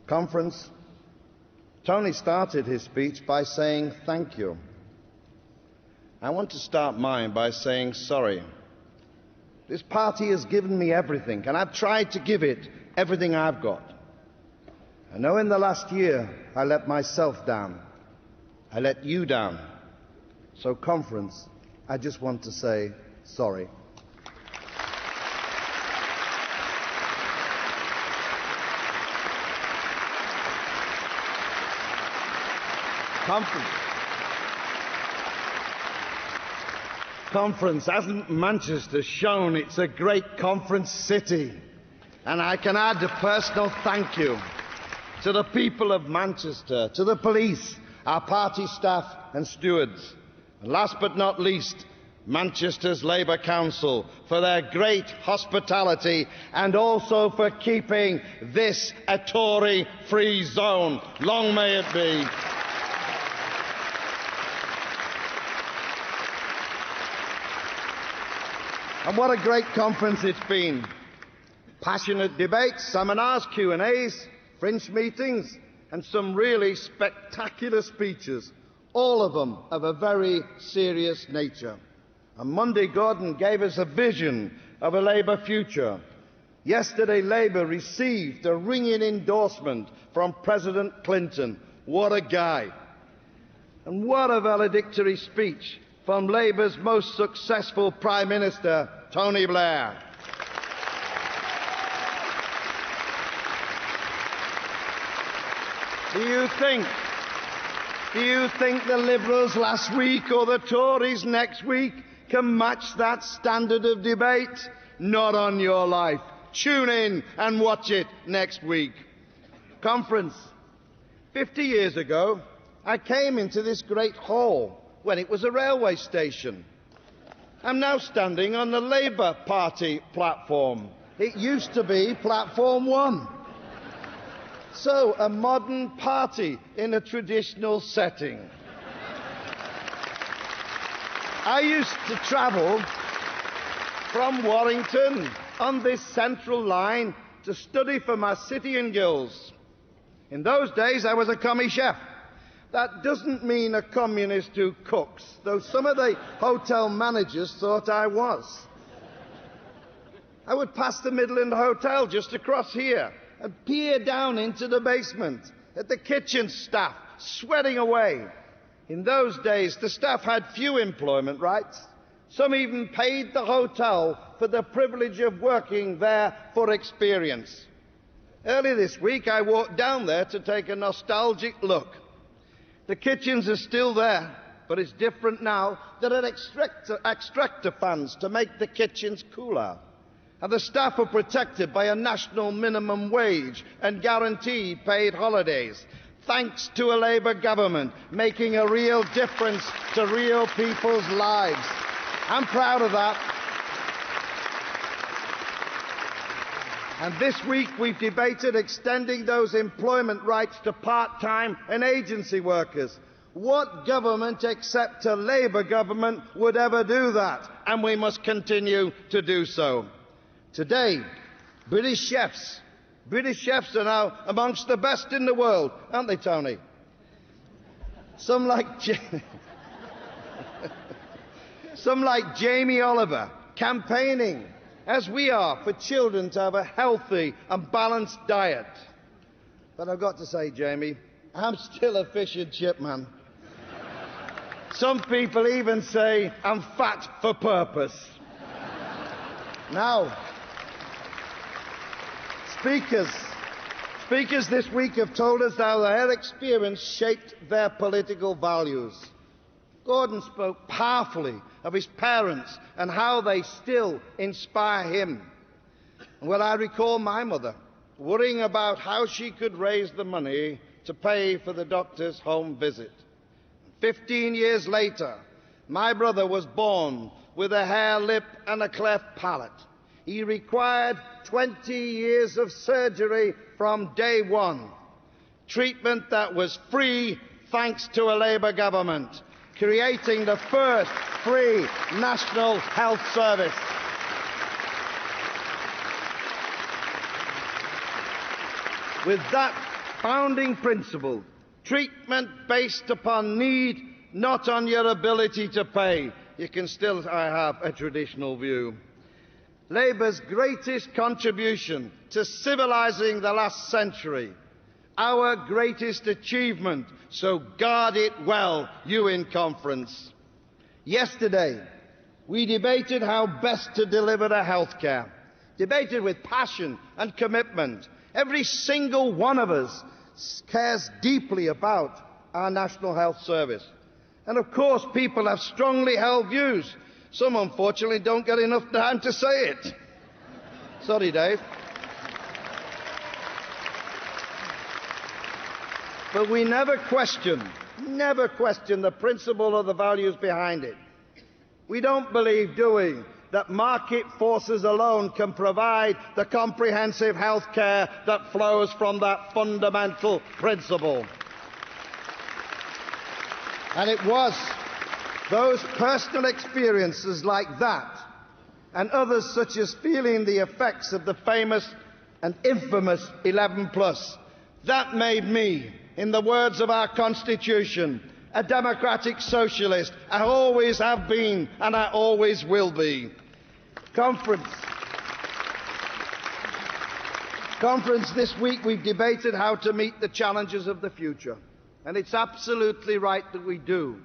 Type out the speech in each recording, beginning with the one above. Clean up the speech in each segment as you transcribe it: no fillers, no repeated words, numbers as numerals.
Conference, Tony started his speech by saying thank you. I want to start mine by saying sorry. This party has given me everything, and I've tried to give it everything I've got. I know in the last year I let myself down. I let you down. So, Conference, I just want to say sorry. Conference, hasn't Manchester shown it's a great conference city? And I can add a personal thank you to the people of Manchester, to the police, our party staff and stewards, and last but not least, Manchester's Labour Council for their great hospitality and also for keeping this a Tory-free zone. Long may it be. And what a great conference it's been. Passionate debates, seminars, Q&As, fringe meetings, and some really spectacular speeches, all of them of a very serious nature. On Monday, Gordon gave us a vision of a Labour future. Yesterday, Labour received a ringing endorsement from President Clinton. What a guy. And what a valedictory speech from Labour's most successful Prime Minister, Tony Blair. Do you think the Liberals last week or the Tories next week can match that standard of debate? Not on your life. Tune in and watch it next week. Conference. 50 years ago, I came into this great hall when it was a railway station. I'm now standing on the Labour Party platform. It used to be Platform 1. So, a modern party in a traditional setting. I used to travel from Warrington on this central line to study for my City and Guilds. In those days, I was a commie chef. That doesn't mean a communist who cooks, though some of the hotel managers thought I was. I would pass the Midland Hotel just across here and peer down into the basement at the kitchen staff sweating away. In those days, the staff had few employment rights. Some even paid the hotel for the privilege of working there for experience. Early this week, I walked down there to take a nostalgic look. The kitchens are still there, but it's different now. There are extractor fans to make the kitchens cooler. And the staff are protected by a national minimum wage and guaranteed paid holidays, thanks to a Labour government making a real difference to real people's lives. I'm proud of that. And this week we've debated extending those employment rights to part-time and agency workers. What government except a Labour government would ever do that? And we must continue to do so. Today, British chefs are now amongst the best in the world, aren't they, Tony? Some like Jamie Oliver, campaigning, as we are, for children to have a healthy and balanced diet. But I've got to say, Jamie, I'm still a fish and chip man. Some people even say I'm fat for purpose. Now, speakers this week have told us how their experience shaped their political values. Gordon spoke powerfully of his parents and how they still inspire him. Well, I recall my mother worrying about how she could raise the money to pay for the doctor's home visit. 15 years later, my brother was born with a hair lip and a cleft palate. He required 20 years of surgery from day one. Treatment that was free thanks to a Labour government, creating the first free national health service. founding principle, treatment based upon need, not on your ability to pay. You can still, I have a traditional view. Labour's greatest contribution to civilising the last century, our greatest achievement, so guard it well, you in conference. Yesterday, we debated how best to deliver the health care, debated with passion and commitment. Every single one of us cares deeply about our National Health Service. And of course, people have strongly held views. Some, unfortunately, don't get enough time to say it. Sorry, Dave. But we never question the principle or the values behind it. We don't believe, do we, that market forces alone can provide the comprehensive health care that flows from that fundamental principle. And it was those personal experiences like that, and others such as feeling the effects of the famous and infamous 11+, that made me, in the words of our Constitution, a democratic socialist. I always have been, and I always will be. Conference this week, we've debated how to meet the challenges of the future. And it's absolutely right that we do.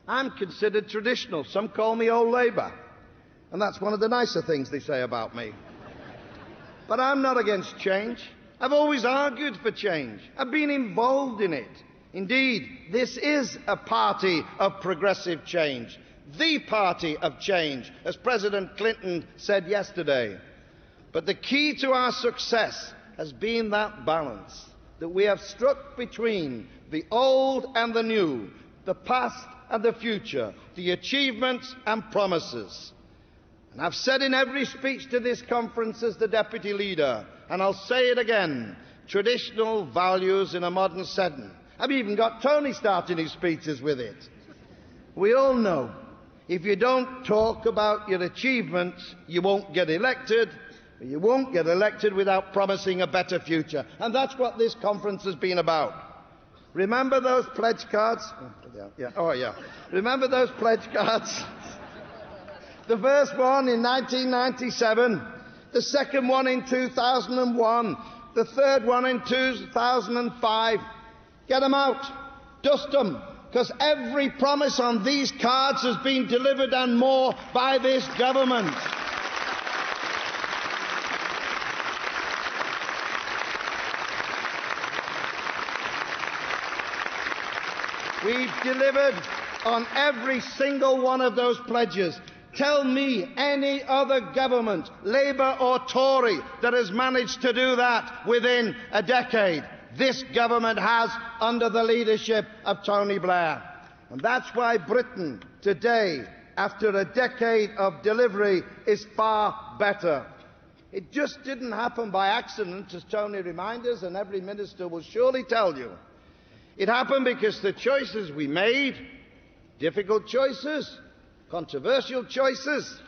I'm considered traditional. Some call me old Labour. And that's one of the nicer things they say about me. But I'm not against change. I've always argued for change. I've been involved in it. Indeed, this is a party of progressive change. The party of change, as President Clinton said yesterday. But the key to our success has been that balance that we have struck between the old and the new, the past and the future, the achievements and promises. And I've said in every speech to this conference as the Deputy Leader, and I'll say it again, traditional values in a modern setting. I've even got Tony starting his speeches with it. We all know, if you don't talk about your achievements, you won't get elected. You won't get elected without promising a better future. And that's what this conference has been about. Remember those pledge cards? Remember those pledge cards? The first one in 1997, the second one in 2001, the third one in 2005. Get them out. Dust them. Because every promise on these cards has been delivered and more by this government. We've delivered on every single one of those pledges. Tell me any other government, Labour or Tory, that has managed to do that within a decade. This government has, under the leadership of Tony Blair. And that's why Britain today, after a decade of delivery, is far better. It just didn't happen by accident, as Tony reminds us, and every minister will surely tell you. It happened because the choices we made, difficult choices, controversial choices,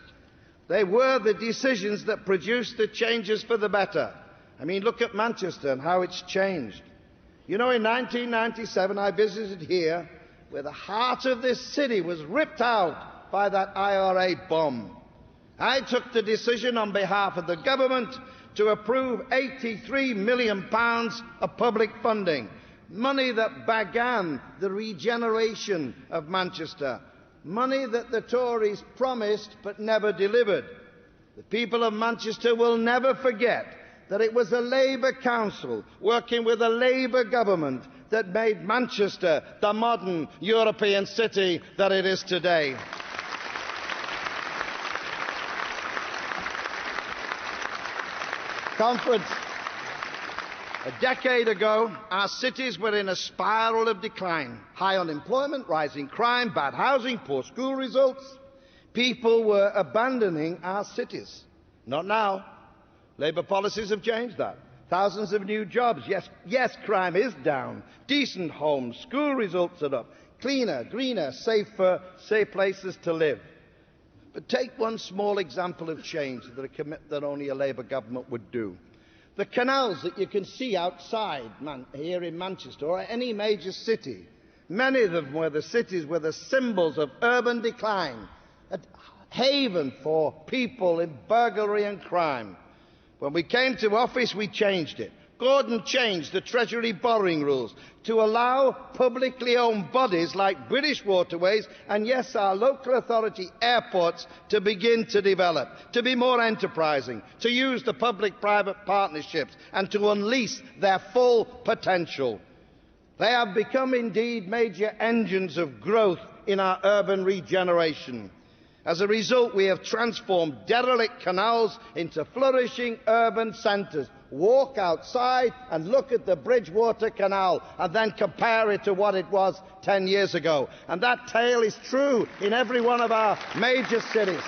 they were the decisions that produced the changes for the better. I mean, look at Manchester and how it's changed. You know, in 1997, I visited here, where the heart of this city was ripped out by that IRA bomb. I took the decision on behalf of the government to approve £83 million of public funding, money that began the regeneration of Manchester, money that the Tories promised but never delivered. The people of Manchester will never forget that it was a Labour council working with a Labour government that made Manchester the modern European city that it is today. Conference. A decade ago, our cities were in a spiral of decline. High unemployment, rising crime, bad housing, poor school results. People were abandoning our cities. Not now. Labour policies have changed that. Thousands of new jobs. Yes, crime is down. Decent homes. School results are up. Cleaner, greener, safer, safe places to live. But take one small example of change that only a Labour government would do. The canals that you can see outside here in Manchester or any major city, many of them were the cities were the symbols of urban decline, a haven for people in burglary and crime. When we came to office, we changed it. Gordon changed the Treasury borrowing rules to allow publicly owned bodies like British Waterways and, yes, our local authority airports to begin to develop, to be more enterprising, to use the public-private partnerships and to unleash their full potential. They have become indeed major engines of growth in our urban regeneration. As a result, we have transformed derelict canals into flourishing urban centres. Walk outside and look at the Bridgewater Canal and then compare it to what it was 10 years ago. And that tale is true in every one of our major cities.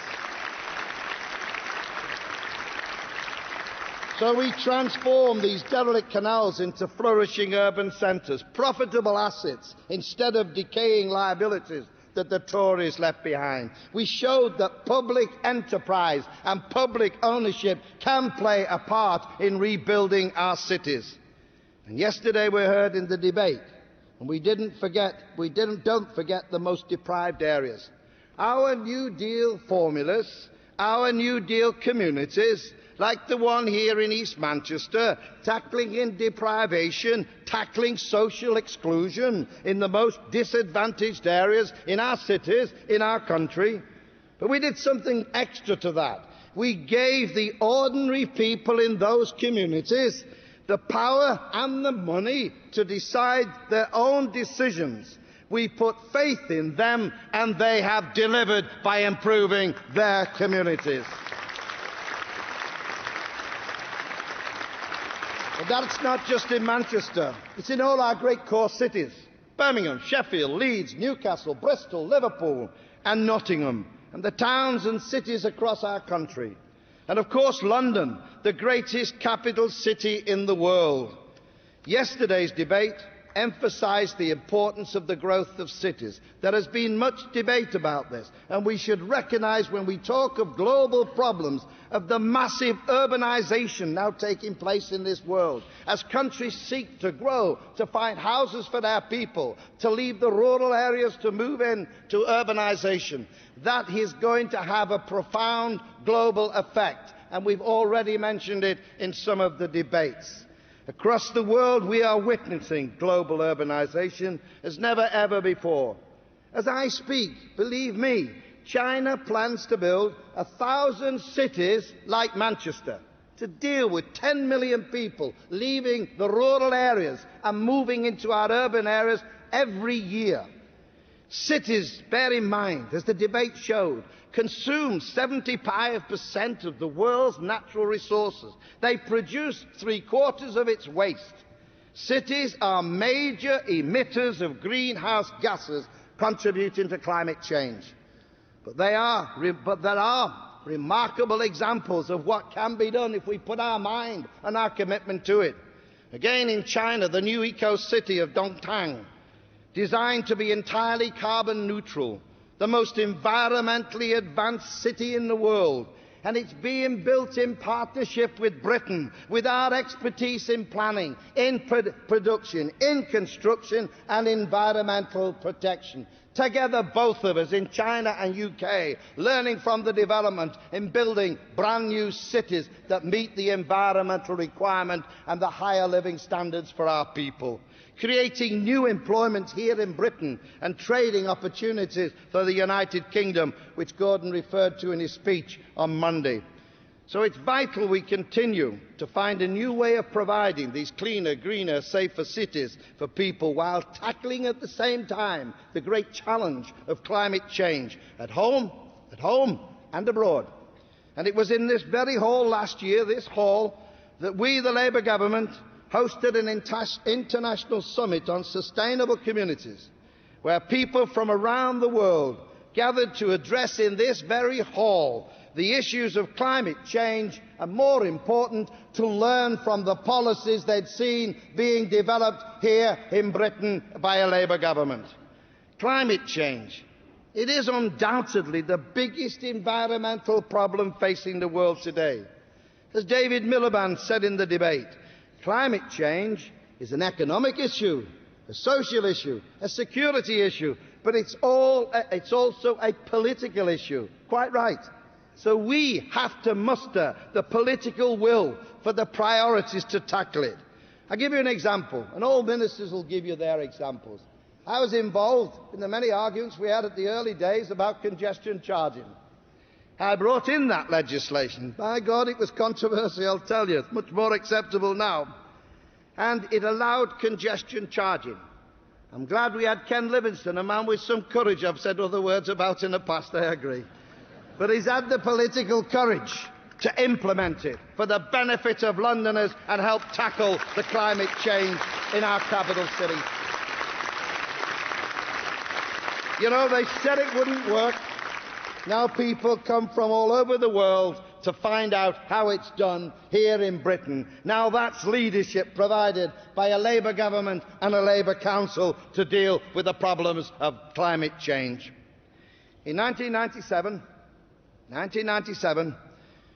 So we transform these derelict canals into flourishing urban centres, profitable assets instead of decaying liabilities that the Tories left behind. We showed that public enterprise and public ownership can play a part in rebuilding our cities. And yesterday we heard in the debate, and don't forget the most deprived areas. Our New Deal formulas, our New Deal communities, like the one here in East Manchester, tackling in deprivation, tackling social exclusion in the most disadvantaged areas in our cities, in our country. But we did something extra to that. We gave the ordinary people in those communities the power and the money to decide their own decisions. We put faith in them, and they have delivered by improving their communities. But that's not just in Manchester. It's in all our great core cities. Birmingham, Sheffield, Leeds, Newcastle, Bristol, Liverpool and Nottingham, and the towns and cities across our country. And of course London, the greatest capital city in the world. Yesterday's debate emphasised the importance of the growth of cities. There has been much debate about this, and we should recognise when we talk of global problems of the massive urbanisation now taking place in this world, as countries seek to grow, to find houses for their people, to leave the rural areas to move in to urbanisation. That is going to have a profound global effect, and we've already mentioned it in some of the debates. Across the world, we are witnessing global urbanisation as never ever before. As I speak, believe me, China plans to build 1,000 cities like Manchester to deal with 10 million people leaving the rural areas and moving into our urban areas every year. Cities, bear in mind, as the debate showed, consume 75% of the world's natural resources. They produce 3/4 of its waste. Cities are major emitters of greenhouse gases contributing to climate change. But there are remarkable examples of what can be done if we put our mind and our commitment to it. Again, in China, the new eco-city of Dongtang, designed to be entirely carbon neutral, the most environmentally advanced city in the world, and it's being built in partnership with Britain, with our expertise in planning, in production, in construction and environmental protection. Together, both of us in China and UK, learning from the development in building brand new cities that meet the environmental requirement and the higher living standards for our people. Creating new employment here in Britain and trading opportunities for the United Kingdom, which Gordon referred to in his speech on Monday. So it's vital we continue to find a new way of providing these cleaner, greener, safer cities for people while tackling at the same time the great challenge of climate change at home and abroad. And it was in this very hall last year, this hall, that we, the Labour government, hosted an international summit on sustainable communities, where people from around the world gathered to address in this very hall the issues of climate change and, more important, to learn from the policies they'd seen being developed here in Britain by a Labour government. Climate change. It is undoubtedly the biggest environmental problem facing the world today. As David Miliband said in the debate, climate change is an economic issue, a social issue, a security issue, but it's also a political issue. Quite right. So we have to muster the political will for the priorities to tackle it. I'll give you an example, and all ministers will give you their examples. I was involved in the many arguments we had at the early days about congestion charging. I brought in that legislation. By God, it was controversial, I'll tell you. It's much more acceptable now. And it allowed congestion charging. I'm glad we had Ken Livingstone, a man with some courage. I've said other words about in the past, I agree. But he's had the political courage to implement it for the benefit of Londoners and help tackle the climate change in our capital city. You know, they said it wouldn't work. Now people come from all over the world to find out how it's done here in Britain. Now that's leadership provided by a Labour government and a Labour council to deal with the problems of climate change. In 1997,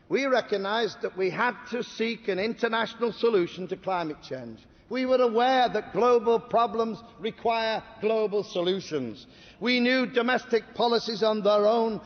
we recognised that we had to seek an international solution to climate change. We were aware that global problems require global solutions. We knew domestic policies on their own